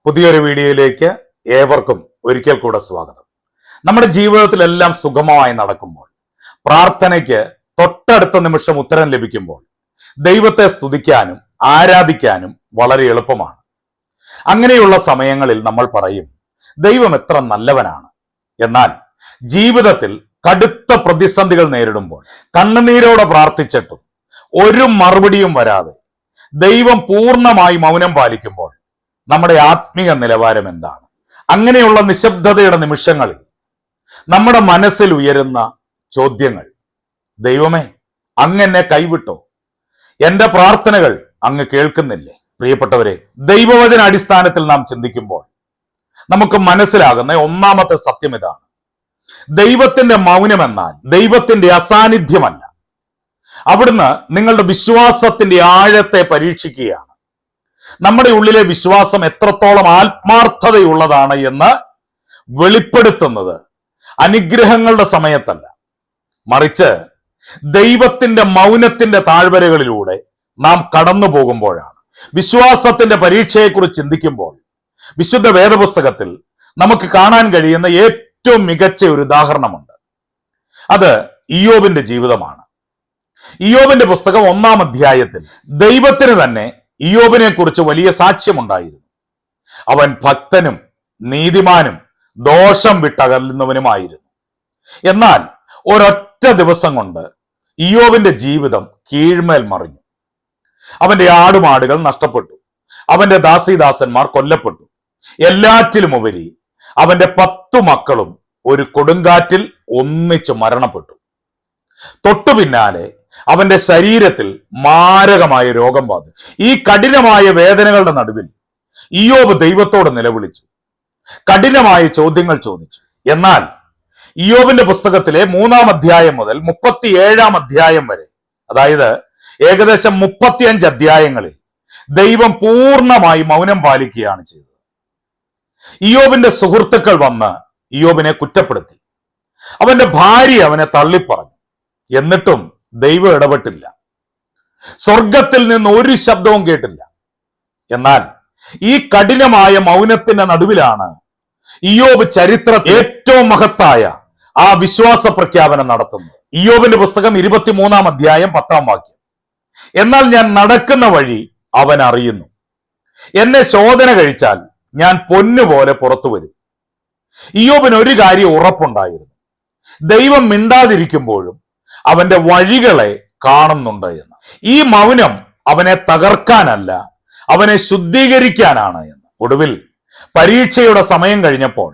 പുതിയൊരു വീഡിയോയിലേക്ക് ഏവർക്കും ഒരിക്കൽ കൂടെ സ്വാഗതം. നമ്മുടെ ജീവിതത്തിലെല്ലാം സുഗമമായി നടക്കുമ്പോൾ, പ്രാർത്ഥനയ്ക്ക് തൊട്ടടുത്ത നിമിഷം ഉത്തരം ലഭിക്കുമ്പോൾ ദൈവത്തെ സ്തുതിക്കാനും ആരാധിക്കാനും വളരെ എളുപ്പമാണ്. അങ്ങനെയുള്ള സമയങ്ങളിൽ നമ്മൾ പറയും, ദൈവം എത്ര നല്ലവനാണ്. എന്നാൽ ജീവിതത്തിൽ കടുത്ത പ്രതിസന്ധികൾ നേരിടുമ്പോൾ, കണ്ണുനീരോടെ പ്രാർത്ഥിച്ചിട്ടും ഒരു മറുപടിയും വരാതെ ദൈവം പൂർണ്ണമായി മൗനം പാലിക്കുമ്പോൾ നമ്മുടെ ആത്മീയ നിലവാരം എന്താണ്? അങ്ങനെയുള്ള നിശബ്ദതയുടെ നിമിഷങ്ങളിൽ നമ്മുടെ മനസ്സിൽ ഉയരുന്ന ചോദ്യങ്ങൾ: ദൈവമേ, അങ്ങ് എന്നെ കൈവിട്ടോ? എന്റെ പ്രാർത്ഥനകൾ അങ്ങ് കേൾക്കുന്നില്ലേ? പ്രിയപ്പെട്ടവരെ, ദൈവവചന അടിസ്ഥാനത്തിൽ നാം ചിന്തിക്കുമ്പോൾ നമുക്ക് മനസ്സിലാകുന്ന ഒന്നാമത്തെ സത്യം ഇതാണ്: ദൈവത്തിന്റെ മൗനം എന്നാൽ ദൈവത്തിന്റെ അസാന്നിധ്യമല്ല. അവിടുന്ന് നിങ്ങളുടെ വിശ്വാസത്തിന്റെ ആഴത്തെ പരീക്ഷിക്കുകയാണ്. നമ്മുടെ ഉള്ളിലെ വിശ്വാസം എത്രത്തോളം ആത്മാർത്ഥതയുള്ളതാണ് എന്ന് വെളിപ്പെടുത്തുന്നത് അനുഗ്രഹങ്ങളുടെ സമയത്തല്ല, മറിച്ച് ദൈവത്തിന്റെ മൗനത്തിന്റെ താഴ്വരകളിലൂടെ നാം കടന്നു പോകുമ്പോഴാണ്. വിശ്വാസത്തിന്റെ പരീക്ഷയെക്കുറിച്ച് ചിന്തിക്കുമ്പോൾ വിശുദ്ധ വേദപുസ്തകത്തിൽ നമുക്ക് കാണാൻ കഴിയുന്ന ഏറ്റവും മികച്ച ഒരു ഉദാഹരണമുണ്ട്. അത് ഇയ്യോബിന്റെ ജീവിതമാണ്. ഇയ്യോബിന്റെ പുസ്തകം 1-ാം അധ്യായത്തിൽ ദൈവത്തിന് തന്നെ ഇയ്യോബിനെ കുറിച്ച് വലിയ സാക്ഷ്യമുണ്ടായിരുന്നു. അവൻ ഭക്തനും നീതിമാനും ദോഷം വിട്ടകലുന്നവനുമായിരുന്നു. എന്നാൽ ഒരൊറ്റ ദിവസം കൊണ്ട് ഇയ്യോബിന്റെ ജീവിതം കീഴ്മേൽ മറിഞ്ഞു. അവന്റെ ആടുമാടുകൾ നഷ്ടപ്പെട്ടു, അവന്റെ ദാസീദാസന്മാർ കൊല്ലപ്പെട്ടു. എല്ലാറ്റിലുമുപരി അവന്റെ 10 മക്കളും ഒരു കൊടുങ്കാറ്റിൽ ഒന്നിച്ചു മരണപ്പെട്ടു. തൊട്ടു പിന്നാലെ അവന്റെ ശരീരത്തിൽ മാരകമായ രോഗം ബാധിച്ചു. ഈ കഠിനമായ വേദനകളുടെ നടുവിൽ ഇയ്യോബ് ദൈവത്തോട് നിലവിളിച്ചു, കഠിനമായ ചോദ്യങ്ങൾ ചോദിച്ചു. എന്നാൽ ഇയ്യോബിന്റെ പുസ്തകത്തിലെ 3-ാം അധ്യായം മുതൽ 37-ാം അധ്യായം വരെ, അതായത് ഏകദേശം 35 അധ്യായങ്ങളിൽ ദൈവം പൂർണ്ണമായി മൗനം പാലിക്കുകയാണ് ചെയ്തത്. ഇയ്യോബിന്റെ സുഹൃത്തുക്കൾ വന്ന് ഇയ്യോബിനെ കുറ്റപ്പെടുത്തി. അവന്റെ ഭാര്യ അവനെ തള്ളിപ്പറഞ്ഞു. എന്നിട്ടും ദൈവം ഇടപെട്ടില്ല. സ്വർഗത്തിൽ നിന്ന് ഒരു ശബ്ദവും കേട്ടില്ല. എന്നാൽ ഈ കഠിനമായ മൗനത്തിന്റെ നടുവിലാണ് ഇയ്യോബ് ചരിത്രത്തിൽ ഏറ്റവും മഹത്തായ ആ വിശ്വാസ പ്രഖ്യാപനം നടത്തുന്നത്. ഇയ്യോബിന്റെ പുസ്തകം 23-ാം അധ്യായം 10-ാം വാക്യം: എന്നാൽ ഞാൻ നടക്കുന്ന വഴി അവൻ അറിയുന്നു, എന്നെ ശോധന കഴിച്ചാൽ ഞാൻ പൊന്നുപോലെ പുറത്തു വരും. ഇയ്യോബിന് ഒരു കാര്യം ഉറപ്പുണ്ടായിരുന്നു: ദൈവം മിണ്ടാതിരിക്കുമ്പോഴും അവന്റെ വഴികളെ കാണുന്നുണ്ട് എന്ന്. ഈ മൗനം അവനെ തകർക്കാനല്ല, അവനെ ശുദ്ധീകരിക്കാനാണ് എന്ന്. ഒടുവിൽ പരീക്ഷയുടെ സമയം കഴിഞ്ഞപ്പോൾ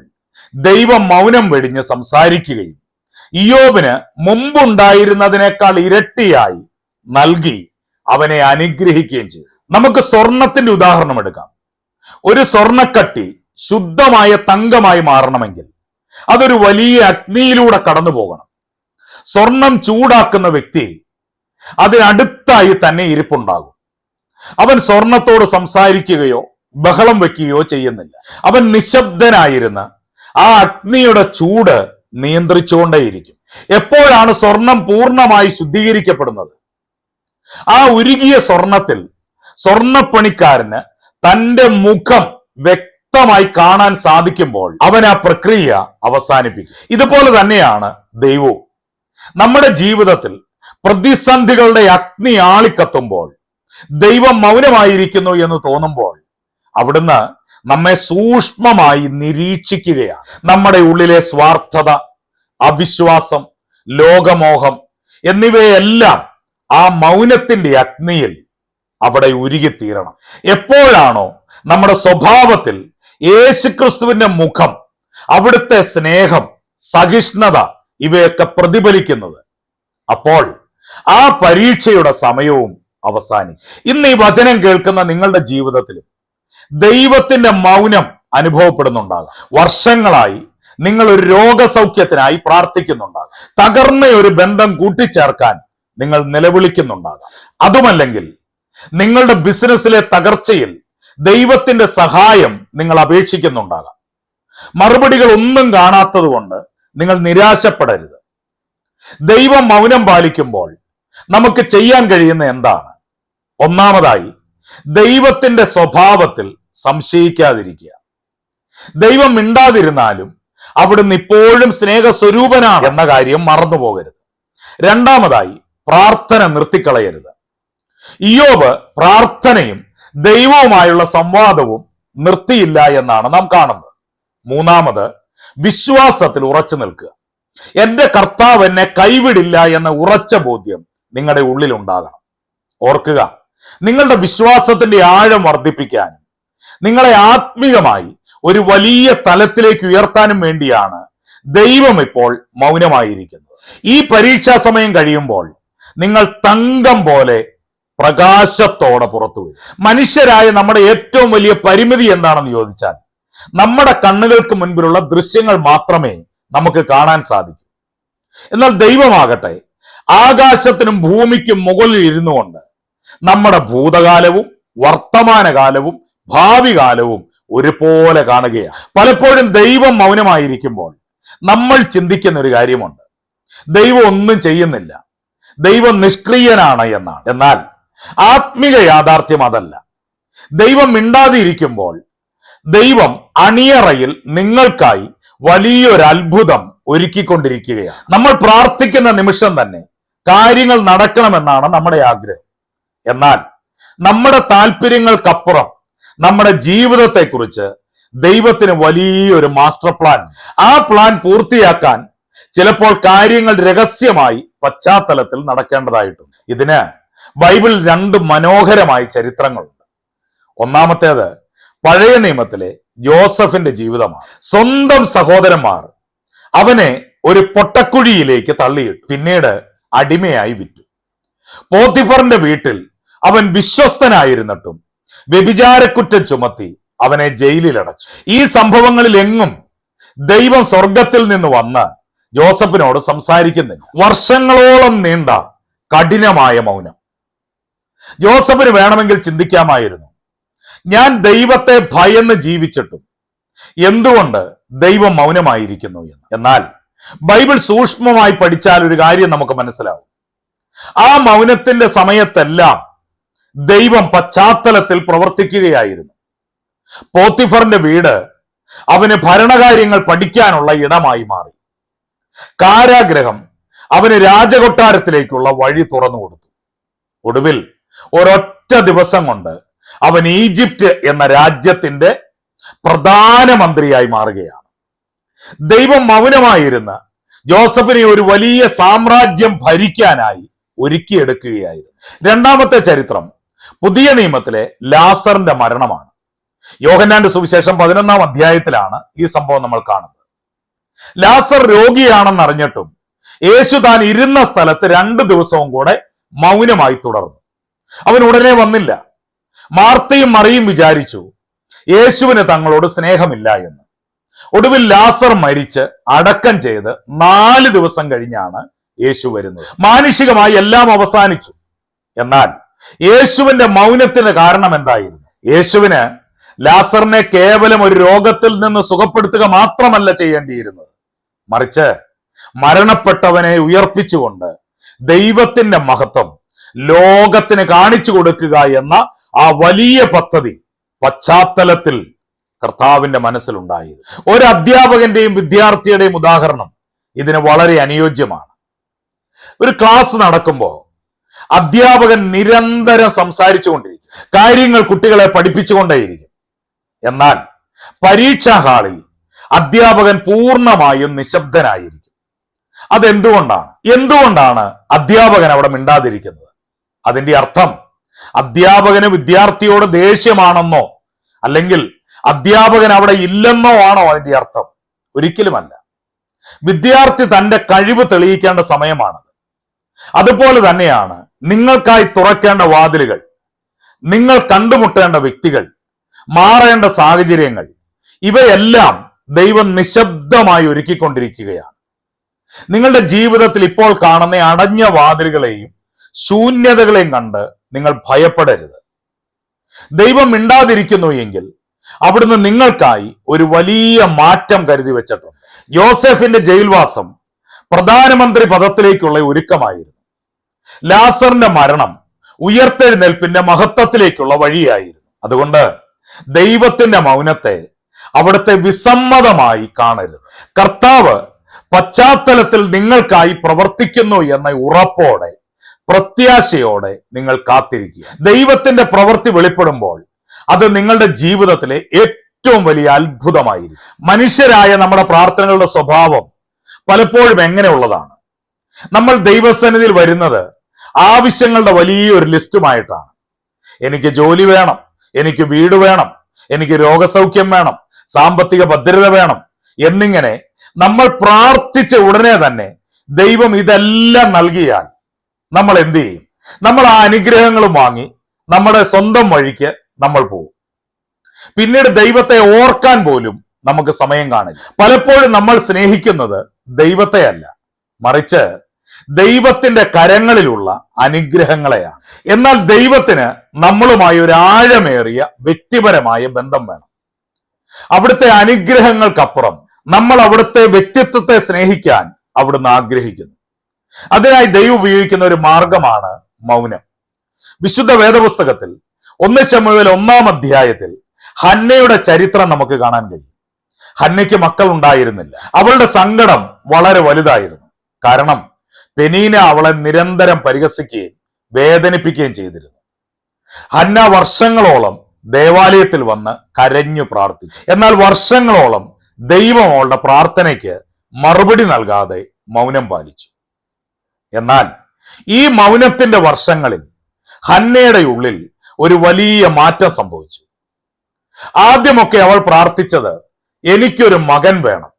ദൈവം മൗനം വെടിഞ്ഞ് സംസാരിക്കുകയും ഇയ്യോബിന് മുമ്പുണ്ടായിരുന്നതിനേക്കാൾ ഇരട്ടിയായി നൽകി അവനെ അനുഗ്രഹിക്കുകയും ചെയ്തു. നമുക്ക് സ്വർണത്തിന്റെ ഉദാഹരണം എടുക്കാം. ഒരു സ്വർണക്കട്ടി ശുദ്ധമായ തങ്കമായി മാറണമെങ്കിൽ അതൊരു വലിയ അഗ്നിയിലൂടെ കടന്നു പോകണം. സ്വർണം ചൂടാക്കുന്ന വ്യക്തി അതിനടുത്തായി തന്നെ ഇരിപ്പുണ്ടാകും. അവൻ സ്വർണത്തോട് സംസാരിക്കുകയോ ബഹളം വെക്കുകയോ ചെയ്യുന്നില്ല. അവൻ നിശബ്ദനായിരുന്ന് ആ അഗ്നിയുടെ ചൂട് നിയന്ത്രിച്ചുകൊണ്ടേയിരിക്കും. എപ്പോഴാണ് സ്വർണം പൂർണ്ണമായി ശുദ്ധീകരിക്കപ്പെടുന്നത്? ആ ഉരുകിയ സ്വർണത്തിൽ സ്വർണപ്പണിക്കാരന് തന്റെ മുഖം വ്യക്തമായി കാണാൻ സാധിക്കുമ്പോൾ അവൻ ആ പ്രക്രിയ അവസാനിപ്പിക്കും. ഇതുപോലെ തന്നെയാണ് ദൈവവും. നമ്മുടെ ജീവിതത്തിൽ പ്രതിസന്ധികളുടെ അഗ്നി ആളിക്കത്തുമ്പോൾ, ദൈവം മൗനമായിരിക്കുന്നു എന്ന് തോന്നുമ്പോൾ, അവിടുന്ന് നമ്മെ സൂക്ഷ്മമായി നിരീക്ഷിക്കുകയാണ്. നമ്മുടെ ഉള്ളിലെ സ്വാർത്ഥത, അവിശ്വാസം, ലോകമോഹം എന്നിവയെല്ലാം ആ മൗനത്തിന്റെ അഗ്നിയിൽ അവിടെ ഉരുകിത്തീരണം. എപ്പോഴാണോ നമ്മുടെ സ്വഭാവത്തിൽ യേശുക്രിസ്തുവിന്റെ മുഖം, അവിടുത്തെ സ്നേഹം, സഹിഷ്ണുത ഇവയൊക്കെ പ്രതിഫലിക്കുന്നത്, അപ്പോൾ ആ പരീക്ഷയുടെ സമയവും അവസാനിക്കും. ഇന്ന് ഈ വചനം കേൾക്കുന്ന നിങ്ങളുടെ ജീവിതത്തിലും ദൈവത്തിന്റെ മൗനം അനുഭവപ്പെടുന്നുണ്ടാകാം. വർഷങ്ങളായി നിങ്ങൾ ഒരു രോഗസൗഖ്യത്തിനായി പ്രാർത്ഥിക്കുന്നുണ്ടാകാം. തകർന്ന ഒരു ബന്ധം കൂട്ടിച്ചേർക്കാൻ നിങ്ങൾ നിലവിളിക്കുന്നുണ്ടാകാം. അതുമല്ലെങ്കിൽ നിങ്ങളുടെ ബിസിനസ്സിലെ തകർച്ചയിൽ ദൈവത്തിന്റെ സഹായം നിങ്ങൾ അപേക്ഷിക്കുന്നുണ്ടാകാം. മറുപടികൾ ഒന്നും കാണാത്തത് കൊണ്ട് നിങ്ങൾ നിരാശപ്പെടരുത്. ദൈവം മൗനം പാലിക്കുമ്പോൾ നമുക്ക് ചെയ്യാൻ കഴിയുന്ന എന്താണ്? ഒന്നാമതായി, ദൈവത്തിന്റെ സ്വഭാവത്തിൽ സംശയിക്കാതിരിക്കുക. ദൈവം മിണ്ടാതിരുന്നാലും അവിടുന്ന് ഇപ്പോഴും സ്നേഹസ്വരൂപനാണ് എന്ന കാര്യം മറന്നു പോകരുത്. രണ്ടാമതായി, പ്രാർത്ഥന നിർത്തിക്കളയരുത്. ഇയ്യോബ് പ്രാർത്ഥനയും ദൈവവുമായുള്ള സംവാദവും നിർത്തിയില്ല എന്നാണ് നാം കാണുന്നത്. മൂന്നാമത്, വിശ്വാസത്തിൽ ഉറച്ചു നിൽക്കുക. എന്റെ കർത്താവ് എന്നെ കൈവിടില്ല എന്ന ഉറച്ച ബോധ്യം നിങ്ങളുടെ ഉള്ളിൽ ഉണ്ടാകണം. ഓർക്കുക, നിങ്ങളുടെ വിശ്വാസത്തിന്റെ ആഴം വർദ്ധിപ്പിക്കാനും നിങ്ങളെ ആത്മീയമായി ഒരു വലിയ തലത്തിലേക്ക് ഉയർത്താനും വേണ്ടിയാണ് ദൈവം ഇപ്പോൾ മൗനമായിരിക്കുന്നത്. ഈ പരീക്ഷാ സമയം കഴിയുമ്പോൾ നിങ്ങൾ തങ്കം പോലെ പ്രകാശത്തോടെ പുറത്തു വരും. മനുഷ്യരായ നമ്മുടെ ഏറ്റവും വലിയ പരിമിതി എന്താണെന്ന് ചോദിച്ചാൽ, നമ്മുടെ കണ്ണുകൾക്ക് മുൻപിലുള്ള ദൃശ്യങ്ങൾ മാത്രമേ നമുക്ക് കാണാൻ സാധിക്കൂ. എന്നാൽ ദൈവമാകട്ടെ ആകാശത്തിനും ഭൂമിക്കും മുകളിൽ ഇരുന്നു കൊണ്ട് നമ്മുടെ ഭൂതകാലവും വർത്തമാനകാലവും ഭാവി കാലവും ഒരുപോലെ കാണുകയാണ്. പലപ്പോഴും ദൈവം മൗനമായിരിക്കുമ്പോൾ നമ്മൾ ചിന്തിക്കുന്ന ഒരു കാര്യമുണ്ട്: ദൈവം ഒന്നും ചെയ്യുന്നില്ല, ദൈവം നിഷ്ക്രിയനാണ് എന്നാണ്. എന്നാൽ ആത്മീക യാഥാർത്ഥ്യം അതല്ല. ദൈവം മിണ്ടാതിരിക്കുമ്പോൾ ദൈവം അണിയറയിൽ നിങ്ങൾക്കായി വലിയൊരു അത്ഭുതം ഒരുക്കിക്കൊണ്ടിരിക്കുകയാണ്. നമ്മൾ പ്രാർത്ഥിക്കുന്ന നിമിഷം തന്നെ കാര്യങ്ങൾ നടക്കണമെന്നാണ് നമ്മുടെ ആഗ്രഹം. എന്നാൽ നമ്മുടെ താല്പര്യങ്ങൾക്കപ്പുറം നമ്മുടെ ജീവിതത്തെക്കുറിച്ച് ദൈവത്തിന് വലിയൊരു മാസ്റ്റർ പ്ലാൻ. ആ പ്ലാൻ പൂർത്തിയാക്കാൻ ചിലപ്പോൾ കാര്യങ്ങൾ രഹസ്യമായി പശ്ചാത്തലത്തിൽ നടക്കേണ്ടതായിട്ടുണ്ട്. ഇതിന് ബൈബിളിൽ രണ്ട് മനോഹരമായ ചരിത്രങ്ങളുണ്ട്. ഒന്നാമത്തേത് പഴയ നിയമത്തിലെ യോസഫിന്റെ ജീവിതമാണ്. സ്വന്തം സഹോദരന്മാർ അവനെ ഒരു പൊട്ടക്കുഴിയിലേക്ക് തള്ളിയിട്ടു. പിന്നീട് അടിമയായി വിറ്റു. പോത്തിഫറിന്റെ വീട്ടിൽ അവൻ വിശ്വസ്തനായിരുന്നിട്ടും വ്യഭിചാരക്കുറ്റം ചുമത്തി അവനെ ജയിലിലടച്ചു. ഈ സംഭവങ്ങളിൽ എങ്ങും ദൈവം സ്വർഗത്തിൽ നിന്ന് വന്ന് ജോസഫിനോട് സംസാരിക്കുന്നില്ല. വർഷങ്ങളോളം നീണ്ട കഠിനമായ മൗനം. ജോസഫിന് വേണമെങ്കിൽ ചിന്തിക്കാമായിരുന്നു, ഞാൻ ദൈവത്തെ ഭയന്ന് ജീവിച്ചിട്ടും എന്തുകൊണ്ട് ദൈവം മൗനമായിരിക്കുന്നു എന്ന്. എന്നാൽ ബൈബിൾ സൂക്ഷ്മമായി പഠിച്ചാൽ ഒരു കാര്യം നമുക്ക് മനസ്സിലാവും. ആ മൗനത്തിന്റെ സമയത്തെല്ലാം ദൈവം പശ്ചാത്തലത്തിൽ പ്രവർത്തിക്കുകയായിരുന്നു. പോത്തിഫറിന്റെ വീട് അവന് ഭരണകാര്യങ്ങൾ പഠിക്കാനുള്ള ഇടമായി മാറി. കാരാഗ്രഹം അവന് രാജകൊട്ടാരത്തിലേക്കുള്ള വഴി തുറന്നു കൊടുത്തു. ഒടുവിൽ ഒരൊറ്റ ദിവസം കൊണ്ട് അവൻ ഈജിപ്റ്റ് എന്ന രാജ്യത്തിന്റെ പ്രധാനമന്ത്രിയായി മാറുകയാണ്. ദൈവം മൗനമായിരുന്ന ജോസഫിനെ ഒരു വലിയ സാമ്രാജ്യം ഭരിക്കാനായി ഒരുക്കിയെടുക്കുകയായിരുന്നു. രണ്ടാമത്തെ ചരിത്രം പുതിയ നിയമത്തിലെ ലാസറിന്റെ മരണമാണ്. യോഹന്നാന്റെ സുവിശേഷം 11-ാം അധ്യായത്തിലാണ് ഈ സംഭവം നമ്മൾ കാണുന്നത്. ലാസർ രോഗിയാണെന്ന് അറിഞ്ഞിട്ടും യേശു താൻ ഇരുന്ന സ്ഥലത്ത് 2 ദിവസവും കൂടെ മൗനമായി തുടർന്നു. അവൻ ഉടനെ വന്നില്ല. മാർത്തയും മറിയും വിചാരിച്ചു യേശുവിന് തങ്ങളോട് സ്നേഹമില്ല എന്ന്. ഒടുവിൽ ലാസർ മരിച്ച് അടക്കം ചെയ്ത് 4 ദിവസം കഴിഞ്ഞാണ് യേശു വരുന്നത്. മാനുഷികമായി എല്ലാം അവസാനിച്ചു. എന്നാൽ യേശുവിന്റെ മൗനത്തിന് കാരണം എന്തായിരുന്നു? യേശുവിന് ലാസറിനെ കേവലം ഒരു രോഗത്തിൽ നിന്ന് സുഖപ്പെടുത്തുക മാത്രമല്ല ചെയ്യേണ്ടിയിരുന്നത്, മറിച്ച് മരണപ്പെട്ടവനെ ഉയർപ്പിച്ചുകൊണ്ട് ദൈവത്തിന്റെ മഹത്വം ലോകത്തിന് കാണിച്ചു കൊടുക്കുക എന്ന ആ വലിയ പദ്ധതി പശ്ചാത്തലത്തിൽ കർത്താവിന്റെ മനസ്സിലുണ്ടായിരുന്നു. ഒരു അധ്യാപകന്റെയും വിദ്യാർത്ഥിയുടെയും ഉദാഹരണം ഇതിന് വളരെ അനുയോജ്യമാണ്. ഒരു ക്ലാസ് നടക്കുമ്പോൾ അധ്യാപകൻ നിരന്തരം സംസാരിച്ചു കൊണ്ടിരിക്കും, കാര്യങ്ങൾ കുട്ടികളെ പഠിപ്പിച്ചുകൊണ്ടേയിരിക്കും. എന്നാൽ പരീക്ഷാ ഹാളിൽ അധ്യാപകൻ പൂർണ്ണമായും നിശബ്ദനായിരിക്കും. എന്തുകൊണ്ടാണ് അധ്യാപകൻ അവിടെ മിണ്ടാതിരിക്കുന്നത്? അതിന്റെ അർത്ഥം അധ്യാപകന് വിദ്യാർത്ഥിയോട് ദേഷ്യമാണെന്നോ അല്ലെങ്കിൽ അധ്യാപകൻ അവിടെ ഇല്ലെന്നോ ആണോ അതിന്റെ അർത്ഥം? ഒരിക്കലുമല്ല. വിദ്യാർത്ഥി തന്റെ കഴിവ് തെളിയിക്കേണ്ട സമയമാണത്. അതുപോലെ തന്നെയാണ് നിങ്ങൾക്കായി തുറക്കേണ്ട വാതിലുകൾ, നിങ്ങൾ കണ്ടുമുട്ടേണ്ട വ്യക്തികൾ, മാറേണ്ട സാഹചര്യങ്ങൾ, ഇവയെല്ലാം ദൈവം നിശബ്ദമായി ഒരുക്കിക്കൊണ്ടിരിക്കുകയാണ്. നിങ്ങളുടെ ജീവിതത്തിൽ ഇപ്പോൾ കാണുന്ന അടഞ്ഞ വാതിലുകളെയും ശൂന്യതകളെയും കണ്ട് നിങ്ങൾ ഭയപ്പെടരുത്. ദൈവം മിണ്ടാതിരിക്കുന്നു എങ്കിൽ അവിടുന്ന് നിങ്ങൾക്കായി ഒരു വലിയ മാറ്റം കരുതി വെച്ചിട്ടുണ്ട്. യോസെഫിന്റെ ജയിൽവാസം പ്രധാനമന്ത്രി പദത്തിലേക്കുള്ള ഒരുക്കമായിരുന്നു. ലാസറിന്റെ മരണം ഉയർത്തെഴുന്നേൽപ്പിന്റെ മഹത്വത്തിലേക്കുള്ള വഴിയായിരുന്നു. അതുകൊണ്ട് ദൈവത്തിന്റെ മൗനത്തെ അവിടുത്തെ വിസമ്മതമായി കാണരുത്. കർത്താവ് പശ്ചാത്തലത്തിൽ നിങ്ങൾക്കായി പ്രവർത്തിക്കുന്നു എന്ന ഉറപ്പോടെ, പ്രത്യാശയോടെ നിങ്ങൾ കാത്തിരിക്കുക. ദൈവത്തിന്റെ പ്രവൃത്തി വെളിപ്പെടുമ്പോൾ അത് നിങ്ങളുടെ ജീവിതത്തിലെ ഏറ്റവും വലിയ അത്ഭുതമായിരിക്കും. മനുഷ്യരായ നമ്മുടെ പ്രാർത്ഥനകളുടെ സ്വഭാവം പലപ്പോഴും എങ്ങനെയുള്ളതാണ്? നമ്മൾ ദൈവസന്നിധിയിൽ വരുന്നത് ആവശ്യങ്ങളുടെ വലിയൊരു ലിസ്റ്റുമായിട്ടാണ്. എനിക്ക് ജോലി വേണം, എനിക്ക് വീട് വേണം, എനിക്ക് രോഗസൗഖ്യം വേണം, സാമ്പത്തിക ഭദ്രത വേണം എന്നിങ്ങനെ നമ്മൾ പ്രാർത്ഥിച്ച ഉടനെ തന്നെ ദൈവം ഇതെല്ലാം നൽകിയാൽ നമ്മൾ എന്ത് ചെയ്യും? നമ്മൾ ആ അനുഗ്രഹങ്ങളും വാങ്ങി നമ്മുടെ സ്വന്തം വഴിക്ക് നമ്മൾ പോകും. പിന്നീട് ദൈവത്തെ ഓർക്കാൻ പോലും നമുക്ക് സമയം കാണില്ല. പലപ്പോഴും നമ്മൾ സ്നേഹിക്കുന്നത് ദൈവത്തെ അല്ല, മറിച്ച് ദൈവത്തിന്റെ കരങ്ങളിലുള്ള അനുഗ്രഹങ്ങളെയാണ്. എന്നാൽ ദൈവത്തിന് നമ്മളുമായി ഒരു ആഴമേറിയ വ്യക്തിപരമായ ബന്ധം വേണം. അവിടുത്തെ അനുഗ്രഹങ്ങൾക്കപ്പുറം നമ്മൾ അവിടുത്തെ വ്യക്തിത്വത്തെ സ്നേഹിക്കാൻ അവിടുന്ന് ആഗ്രഹിക്കുന്നു. അതിനായി ദൈവം ഉപയോഗിക്കുന്ന ഒരു മാർഗമാണ് മൗനം. വിശുദ്ധ വേദപുസ്തകത്തിൽ 1 ശമൂവേൽ 1-ാം അധ്യായത്തിൽ ഹന്നയുടെ ചരിത്രം നമുക്ക് കാണാൻ കഴിയും. ഹന്നയ്ക്ക് മക്കൾ ഉണ്ടായിരുന്നില്ല. അവളുടെ സങ്കടം വളരെ വലുതായിരുന്നു. കാരണം പെനീന അവളെ നിരന്തരം പരിഹസിക്കുകയും വേദനിപ്പിക്കുകയും ചെയ്തിരുന്നു. ഹന്ന വർഷങ്ങളോളം ദേവാലയത്തിൽ വന്ന് കരഞ്ഞു പ്രാർത്ഥിച്ചു. എന്നാൽ വർഷങ്ങളോളം ദൈവം അവളുടെ പ്രാർത്ഥനയ്ക്ക് മറുപടി നൽകാതെ മൗനം പാലിച്ചു. എന്നാൽ ഈ മൗനത്തിന്റെ വർഷങ്ങളിൽ ഹന്നയുടെ ഉള്ളിൽ ഒരു വലിയ മാറ്റം സംഭവിച്ചു. ആദ്യമൊക്കെ അവൾ പ്രാർത്ഥിച്ചത്, എനിക്കൊരു മകൻ വേണം,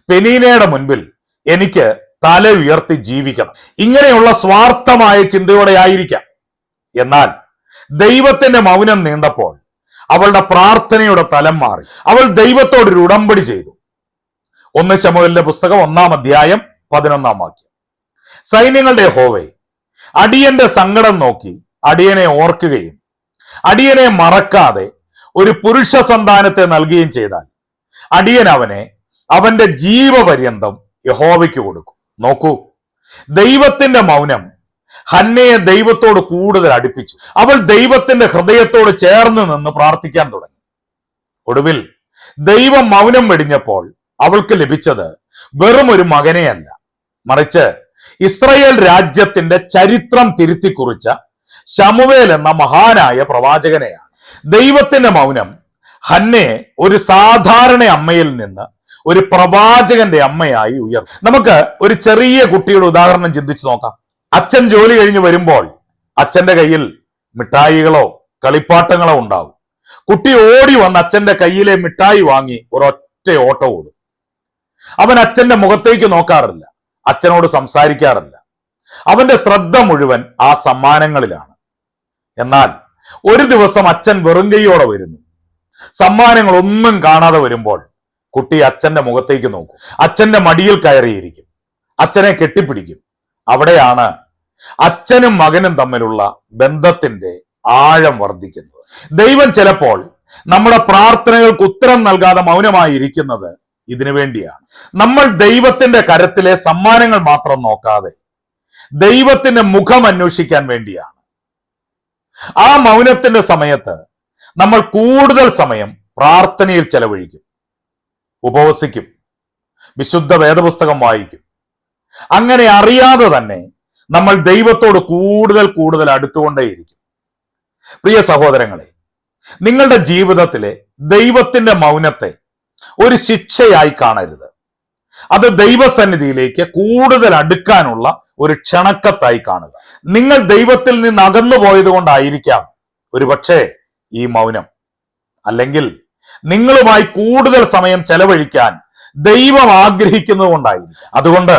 പെനീനയുടെ മുൻപിൽ എനിക്ക് തല ഉയർത്തി ജീവിക്കണം, ഇങ്ങനെയുള്ള സ്വാർത്ഥമായ ചിന്തയോടെ ആയിരിക്കാം. എന്നാൽ ദൈവത്തിന്റെ മൗനം നീണ്ടപ്പോൾ അവളുടെ പ്രാർത്ഥനയുടെ തലം മാറി. അവൾ ദൈവത്തോടൊരു ഉടമ്പടി ചെയ്തു. 1 ശമൂവേലിന്റെ പുസ്തകം 1-ാം അധ്യായം 11-ാം വാക്യം. സൈന്യങ്ങളുടെ യഹോവേ, അടിയന്റെ സങ്കടം നോക്കി അടിയനെ ഓർക്കുകയും അടിയനെ മറക്കാതെ ഒരു പുരുഷ സന്താനത്തെ നൽകുകയും ചെയ്താൽ അടിയൻ അവനെ അവന്റെ ജീവപര്യന്തം യഹോവയ്ക്ക് കൊടുക്കും. നോക്കൂ, ദൈവത്തിന്റെ മൗനം ഹന്നയെ ദൈവത്തോട് കൂടുതൽ അടുപ്പിച്ചു. അവൾ ദൈവത്തിന്റെ ഹൃദയത്തോട് ചേർന്ന് നിന്ന് പ്രാർത്ഥിക്കാൻ തുടങ്ങി. ഒടുവിൽ ദൈവം മൗനം വെടിഞ്ഞപ്പോൾ അവൾക്ക് ലഭിച്ചത് വെറും ഒരു മകനെയല്ല, മറിച്ച് ഇസ്രായേൽ രാജ്യത്തിന്റെ ചരിത്രം തിരുത്തി കുറിച്ച ശമൂവേൽ എന്ന മഹാനായ പ്രവാചകനെയാണ്. ദൈവത്തിന്റെ മൗനം ഹന്നയെ ഒരു സാധാരണ അമ്മയിൽ നിന്ന് ഒരു പ്രവാചകന്റെ അമ്മയായി ഉയർന്നു. നമുക്ക് ഒരു ചെറിയ കുട്ടിയുടെ ഉദാഹരണം ചിന്തിച്ചു നോക്കാം. അച്ഛൻ ജോലി കഴിഞ്ഞ് വരുമ്പോൾ അച്ഛന്റെ കയ്യിൽ മിഠായികളോ കളിപ്പാട്ടങ്ങളോ ഉണ്ടാവും. കുട്ടി ഓടി വന്ന് അച്ഛന്റെ കയ്യിലെ മിഠായി വാങ്ങി ഒരൊറ്റ ഓട്ടം ഓടും. അവൻ അച്ഛന്റെ മുഖത്തേക്ക് നോക്കാറില്ല, അച്ഛനോട് സംസാരിക്കാറില്ല. അവന്റെ ശ്രദ്ധ മുഴുവൻ ആ സമ്മാനങ്ങളിലാണ്. എന്നാൽ ഒരു ദിവസം അച്ഛൻ വെറും കൈയോടെ വരുന്നു. സമ്മാനങ്ങൾ ഒന്നും കാണാതെ വരുമ്പോൾ കുട്ടി അച്ഛന്റെ മുഖത്തേക്ക് നോക്കും, അച്ഛന്റെ മടിയിൽ കയറിയിരിക്കും, അച്ഛനെ കെട്ടിപ്പിടിക്കും. അവിടെയാണ് അച്ഛനും മകനും തമ്മിലുള്ള ബന്ധത്തിന്റെ ആഴം വർദ്ധിക്കുന്നത്. ദൈവം ചിലപ്പോൾ നമ്മുടെ പ്രാർത്ഥനകൾക്ക് ഉത്തരം നൽകാതെ മൗനമായിരിക്കുന്നത് ഇതിനു വേണ്ടിയാണ്. നമ്മൾ ദൈവത്തിന്റെ കരത്തിലെ സമ്മാനങ്ങൾ മാത്രം നോക്കാതെ ദൈവത്തിന്റെ മുഖം അന്വേഷിക്കാൻ വേണ്ടിയാണ്. ആ മൗനത്തിന്റെ സമയത്ത് നമ്മൾ കൂടുതൽ സമയം പ്രാർത്ഥനയിൽ ചെലവഴിക്കും, ഉപവസിക്കും, വിശുദ്ധ വേദപുസ്തകം വായിക്കും. അങ്ങനെ അറിയാതെ തന്നെ നമ്മൾ ദൈവത്തോട് കൂടുതൽ കൂടുതൽ അടുത്തുകൊണ്ടേയിരിക്കും. പ്രിയ സഹോദരങ്ങളെ, നിങ്ങളുടെ ജീവിതത്തിലെ ദൈവത്തിന്റെ മൗനത്തെ ഒരു ശിക്ഷയായി കാണരുത്. അത് ദൈവസന്നിധിയിലേക്ക് കൂടുതൽ അടുക്കാനുള്ള ഒരു ക്ഷണക്കത്തായി കാണുക. നിങ്ങൾ ദൈവത്തിൽ നിന്ന് അകന്നു പോയത് കൊണ്ടായിരിക്കാം ഒരുപക്ഷെ ഈ മൗനം. അല്ലെങ്കിൽ നിങ്ങളുമായി കൂടുതൽ സമയം ചെലവഴിക്കാൻ ദൈവം ആഗ്രഹിക്കുന്നത് കൊണ്ടായിരിക്കും. അതുകൊണ്ട്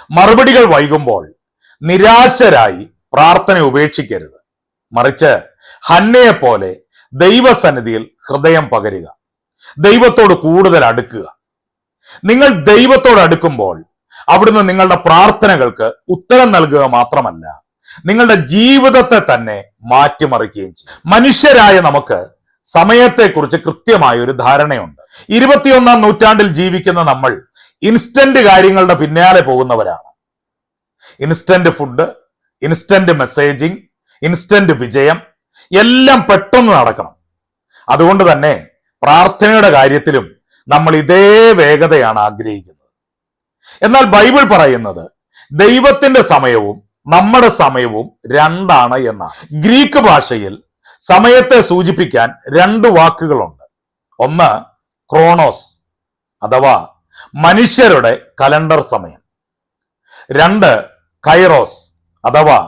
മറുപടികൾ വൈകുമ്പോൾ നിരാശരായി പ്രാർത്ഥന ഉപേക്ഷിക്കരുത്. മറിച്ച് ഹന്നയെ പോലെ ദൈവസന്നിധിയിൽ ഹൃദയം പകരുക, ദൈവത്തോട് കൂടുതൽ അടുക്കുക. നിങ്ങൾ ദൈവത്തോട് അടുക്കുമ്പോൾ അവിടുന്ന് നിങ്ങളുടെ പ്രാർത്ഥനകൾക്ക് ഉത്തരം നൽകുക മാത്രമല്ല, നിങ്ങളുടെ ജീവിതത്തെ തന്നെ മാറ്റിമറിക്കുകയും ചെയ്യും. മനുഷ്യരായ നമുക്ക് സമയത്തെക്കുറിച്ച് കൃത്യമായ ഒരു ധാരണയുണ്ട്. 21-ാം നൂറ്റാണ്ടിൽ ജീവിക്കുന്ന നമ്മൾ ഇൻസ്റ്റന്റ് കാര്യങ്ങളുടെ പിന്നാലെ പോകുന്നവരാണ്. Instant food, instant messaging, instant വിജയം എല്ലാം പെട്ടെന്ന് നടക്കണം. അതുകൊണ്ട് തന്നെ പ്രാർത്ഥനയുടെ കാര്യത്തിലും നമ്മൾ ഇതേ വേഗതയാണ് ആഗ്രഹിക്കുന്നത്. എന്നാൽ ബൈബിൾ പറയുന്നത് ദൈവത്തിന്റെ സമയവും നമ്മുടെ സമയവും രണ്ടാണ് എന്നാണ്. ഗ്രീക്ക് ഭാഷയിൽ സമയത്തെ സൂചിപ്പിക്കാൻ രണ്ട് വാക്കുകളുണ്ട്. ഒന്ന് ക്രോണോസ് അഥവാ മനുഷ്യരുടെ കലണ്ടർ സമയം. രണ്ട് കൈറോസ് അഥവാ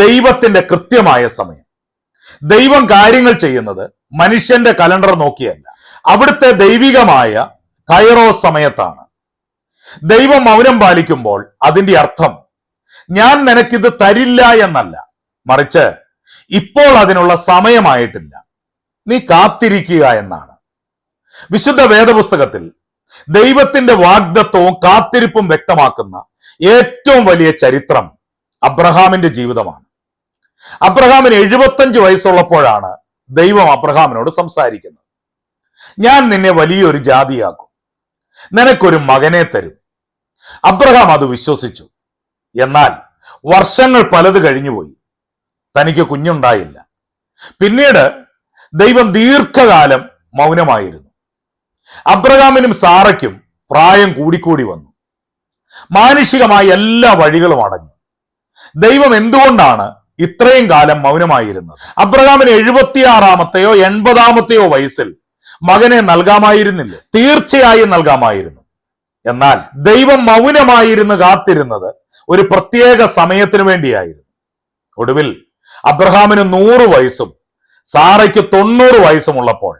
ദൈവത്തിന്റെ കൃത്യമായ സമയം. ദൈവം കാര്യങ്ങൾ ചെയ്യുന്നത് മനുഷ്യന്റെ കലണ്ടർ നോക്കിയല്ല, അവിടുത്തെ ദൈവികമായ കൈറോസ് സമയത്താണ്. ദൈവം മൗനം പാലിക്കുമ്പോൾ അതിന്റെ അർത്ഥം ഞാൻ നിനക്കിത് തരില്ല എന്നല്ല, മറിച്ച് ഇപ്പോൾ അതിനുള്ള സമയമായിട്ടില്ല, നീ കാത്തിരിക്കുക എന്നാണ്. വിശുദ്ധ വേദപുസ്തകത്തിൽ ദൈവത്തിന്റെ വാഗ്ദത്വവും കാത്തിരിപ്പും വ്യക്തമാക്കുന്ന ഏറ്റവും വലിയ ചരിത്രം അബ്രഹാമിന്റെ ജീവിതമാണ്. അബ്രഹാമിന് 75 വയസ്സുള്ളപ്പോഴാണ് ദൈവം അബ്രഹാമിനോട് സംസാരിക്കുന്നത്. ഞാൻ നിന്നെ വലിയൊരു ജാതിയാക്കും, നിനക്കൊരു മകനെ തരും. അബ്രഹാം അത് വിശ്വസിച്ചു. എന്നാൽ വർഷങ്ങൾ പലത് കഴിഞ്ഞുപോയി, തനിക്ക് കുഞ്ഞുണ്ടായില്ല. പിന്നീട് ദൈവം ദീർഘകാലം മൗനമായിരുന്നു. അബ്രഹാമിനും സാറയ്ക്കും പ്രായം കൂടിക്കൂടി വന്നു. മാനുഷികമായ എല്ലാ വഴികളും അടഞ്ഞു. ദൈവം എന്തുകൊണ്ടാണ് ഇത്രയും കാലം മൗനമായിരുന്നത്? അബ്രഹാമിന് 76-ാമത്തെയോ 80-ാമത്തെയോ വയസ്സിൽ മകനെ നൽകാമായിരുന്നില്ല, തീർച്ചയായും നൽകാമായിരുന്നു. എന്നാൽ ദൈവം മൗനമായിരുന്നു കാത്തിരുന്നത് ഒരു പ്രത്യേക സമയത്തിന് വേണ്ടിയായിരുന്നു. ഒടുവിൽ അബ്രഹാമിന് 100 വയസ്സും സാറയ്ക്ക് 90 വയസ്സുമുള്ളപ്പോൾ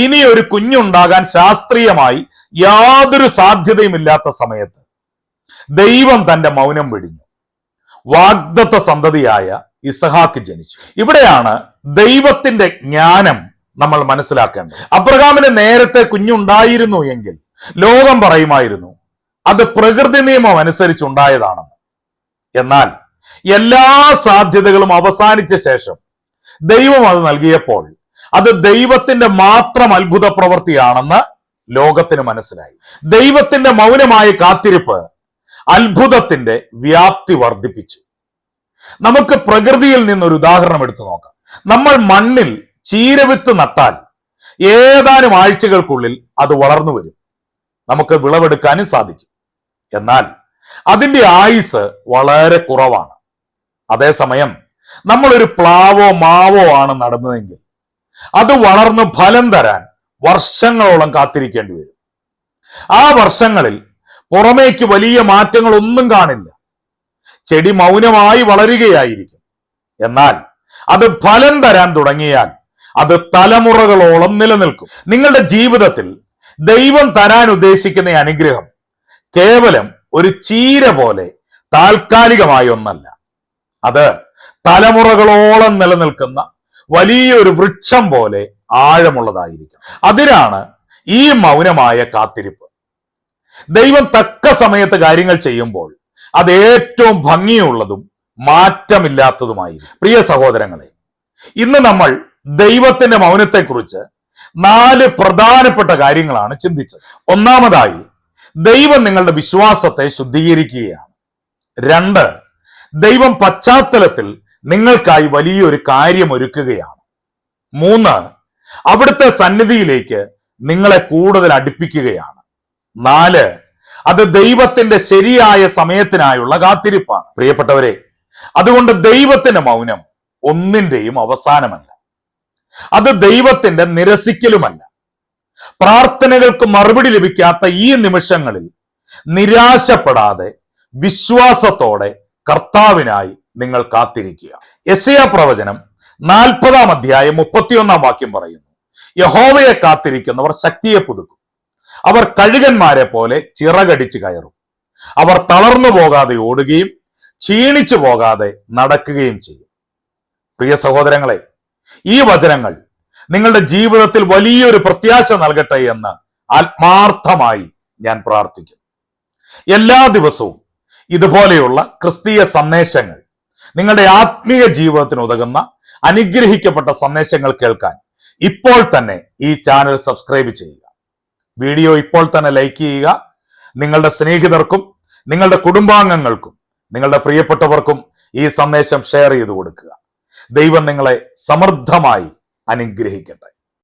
ഇനി ഒരു കുഞ്ഞുണ്ടാകാൻ ശാസ്ത്രീയമായി യാതൊരു സാധ്യതയുമില്ലാത്ത സമയത്ത് ദൈവം തന്റെ മൗനം വെടിഞ്ഞു. വാഗ്ദത്ത സന്തതിയായ ഇസഹാക്ക് ജനിച്ചു. ഇവിടെയാണ് ദൈവത്തിന്റെ ജ്ഞാനം നമ്മൾ മനസ്സിലാക്കേണ്ടത്. അബ്രഹാമിന് നേരത്തെ കുഞ്ഞുണ്ടായിരുന്നു എങ്കിൽ ലോകം പറയുമായിരുന്നു അത് പ്രകൃതി നിയമം അനുസരിച്ചുണ്ടായതാണെന്ന്. എന്നാൽ എല്ലാ സാധ്യതകളും അവസാനിച്ച ശേഷം ദൈവം അത് നൽകിയപ്പോൾ അത് ദൈവത്തിന്റെ മാത്രം അത്ഭുത പ്രവൃത്തിയാണെന്ന് ലോകത്തിന് മനസ്സിലായി. ദൈവത്തിന്റെ മൗനമായ കാത്തിരിപ്പ് അത്ഭുതത്തിന്റെ വ്യാപ്തി വർദ്ധിപ്പിച്ചു. നമുക്ക് പ്രകൃതിയിൽ നിന്നൊരു ഉദാഹരണം എടുത്തു നോക്കാം. നമ്മൾ മണ്ണിൽ ചീരവിത്ത് നട്ടാൽ ഏതാനും ആഴ്ചകൾക്കുള്ളിൽ അത് വളർന്നു വരും, നമുക്ക് വിളവെടുക്കാനും സാധിക്കും. എന്നാൽ അതിന്റെ ആയുസ് വളരെ കുറവാണ്. അതേസമയം നമ്മളൊരു പ്ലാവോ മാവോ ആണ് നടുന്നതെങ്കിൽ അത് വളർന്ന് ഫലം തരാൻ വർഷങ്ങളോളം കാത്തിരിക്കേണ്ടി വരും. ആ വർഷങ്ങളിൽ പുറമേക്ക് വലിയ മാറ്റങ്ങൾ ഒന്നും കാണില്ല, ചെടി മൗനമായി വളരുകയായിരിക്കും. എന്നാൽ അത് ഫലം തരാൻ തുടങ്ങിയാൽ അത് തലമുറകളോളം നിലനിൽക്കും. നിങ്ങളുടെ ജീവിതത്തിൽ ദൈവം തരാൻ ഉദ്ദേശിക്കുന്ന അനുഗ്രഹം കേവലം ഒരു ചീര പോലെ താൽക്കാലികമായ ഒന്നല്ല, അത് തലമുറകളോളം നിലനിൽക്കുന്ന വലിയൊരു വൃക്ഷം പോലെ ആഴമുള്ളതായിരിക്കും. അതിനാണ് ഈ മൗനമായ കാത്തിരിപ്പ്. ദൈവം തക്ക സമയത്ത് കാര്യങ്ങൾ ചെയ്യുമ്പോൾ അത് ഏറ്റവും ഭംഗിയുള്ളതും മാറ്റമില്ലാത്തതുമായിരിക്കും. പ്രിയ സഹോദരങ്ങളെ, ഇന്ന് നമ്മൾ ദൈവത്തിന്റെ മൗനത്തെക്കുറിച്ച് 4 പ്രധാനപ്പെട്ട കാര്യങ്ങളാണ് ചിന്തിച്ചത്. ഒന്നാമതായി, ദൈവം നിങ്ങളുടെ വിശ്വാസത്തെ ശുദ്ധീകരിക്കുകയാണ്. 2, ദൈവം പശ്ചാത്തലത്തിൽ നിങ്ങൾക്കായി വലിയൊരു കാര്യം ഒരുക്കുകയാണ്. 3, അവിടുത്തെ സന്നിധിയിലേക്ക് നിങ്ങളെ കൂടുതൽ അടുപ്പിക്കുകയാണ്. 4, അത് ദൈവത്തിന്റെ ശരിയായ സമയത്തിനായുള്ള കാത്തിരിപ്പാണ്. പ്രിയപ്പെട്ടവരെ, അതുകൊണ്ട് ദൈവത്തിന്റെ മൗനം ഒന്നിന്റെയും അവസാനമല്ല, അത് ദൈവത്തിന്റെ നിരസിക്കലുമല്ല. പ്രാർത്ഥനകൾക്ക് മറുപടി ലഭിക്കാത്ത ഈ നിമിഷങ്ങളിൽ നിരാശപ്പെടാതെ വിശ്വാസത്തോടെ കർത്താവിനായി നിങ്ങൾ കാത്തിരിക്കുക. യെശയ്യാ പ്രവചനം 40-ാം അധ്യായം 31-ാം വാക്യം പറയുന്നു, യഹോവയെ കാത്തിരിക്കുന്നവർ ശക്തിയെ പുതുക്കും, അവർ കഴുകന്മാരെ പോലെ ചിറകടിച്ചു കയറും, അവർ തളർന്നു പോകാതെ ഓടുകയും ക്ഷീണിച്ചു പോകാതെ നടക്കുകയും ചെയ്യും. പ്രിയ സഹോദരങ്ങളെ, ഈ വചനങ്ങൾ നിങ്ങളുടെ ജീവിതത്തിൽ വലിയൊരു പ്രത്യാശ നൽകട്ടെ എന്ന് ആത്മാർത്ഥമായി ഞാൻ പ്രാർത്ഥിക്കുന്നു. എല്ലാ ദിവസവും ഇതുപോലെയുള്ള ക്രിസ്തീയ സന്ദേശങ്ങൾ, നിങ്ങളുടെ ആത്മീയ ജീവിതത്തിന് ഉതകുന്ന അനുഗ്രഹിക്കപ്പെട്ട സന്ദേശങ്ങൾ കേൾക്കാൻ ഇപ്പോൾ തന്നെ ഈ ചാനൽ സബ്സ്ക്രൈബ് ചെയ്യുക. വീഡിയോ ഇപ്പോൾ തന്നെ ലൈക്ക് ചെയ്യുക. നിങ്ങളുടെ സ്നേഹിതർക്കും നിങ്ങളുടെ കുടുംബാംഗങ്ങൾക്കും നിങ്ങളുടെ പ്രിയപ്പെട്ടവർക്കും ഈ സന്ദേശം ഷെയർ ചെയ്തു കൊടുക്കുക. ദൈവം നിങ്ങളെ സമൃദ്ധമായി അനുഗ്രഹിക്കട്ടെ.